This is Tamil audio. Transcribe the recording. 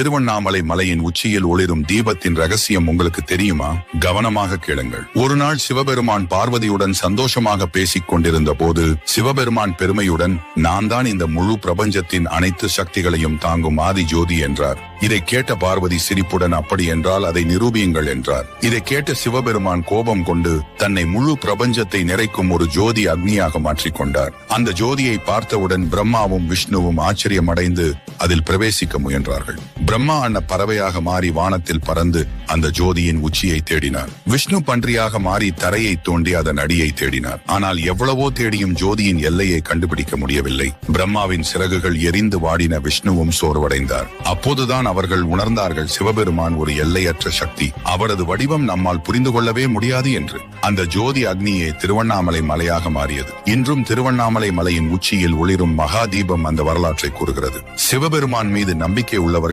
திருவண்ணாமலை மலையின் உச்சியில் ஒளிரும் தீபத்தின் ரகசியம் உங்களுக்கு தெரியுமா? கவனமாக கேளுங்கள். ஒரு நாள் சிவபெருமான் பார்வதியுடன் சந்தோஷமாக பேசிக் கொண்டிருந்த போது சிவபெருமான் பெருமையுடன், நான் தான் இந்த முழு பிரபஞ்சத்தின் அனைத்து சக்திகளையும் தாங்கும் ஆதி ஜோதி என்றார். இதை கேட்ட பார்வதி சிரிப்புடன், அப்படி என்றால் அதை நிரூபியுங்கள் என்றார். இதை கேட்ட சிவபெருமான் கோபம் கொண்டு தன்னை முழு பிரபஞ்சத்தை நிறைக்கும் ஒரு ஜோதி அக்னியாக மாற்றிக்கொண்டார். அந்த ஜோதியை பார்த்தவுடன் பிரம்மாவும் விஷ்ணுவும் ஆச்சரியமடைந்து அதில் பிரவேசிக்க முயன்றார்கள். பிரம்மா அன்ன பறவையாக மாறி வானத்தில் பறந்து அந்த ஜோதியின் உச்சியை தேடினார். விஷ்ணு பன்றியாக மாறி தரையை தோண்டி அதன் அடியை தேடினார். ஆனால் எவ்வளவோ தேடியும் ஜோதியின் எல்லையை கண்டுபிடிக்க முடியவில்லை. பிரம்மாவின் சிறகுகள் எரிந்து வாடின. விஷ்ணுவும் சோர்வடைந்தார். அப்போதுதான் அவர்கள் உணர்ந்தார்கள், சிவபெருமான் ஒரு எல்லையற்ற சக்தி, அவரது வடிவம் நம்மால் புரிந்து கொள்ளவே முடியாது என்று. அந்த ஜோதி அக்னியே திருவண்ணாமலை மலையாக மாறியது. இன்றும் திருவண்ணாமலை மலையின் உச்சியில் ஒளிரும் மகா தீபம் அந்த வரலாற்றை கூறுகிறது. சிவபெருமான் மீது நம்பிக்கை உள்ளவர்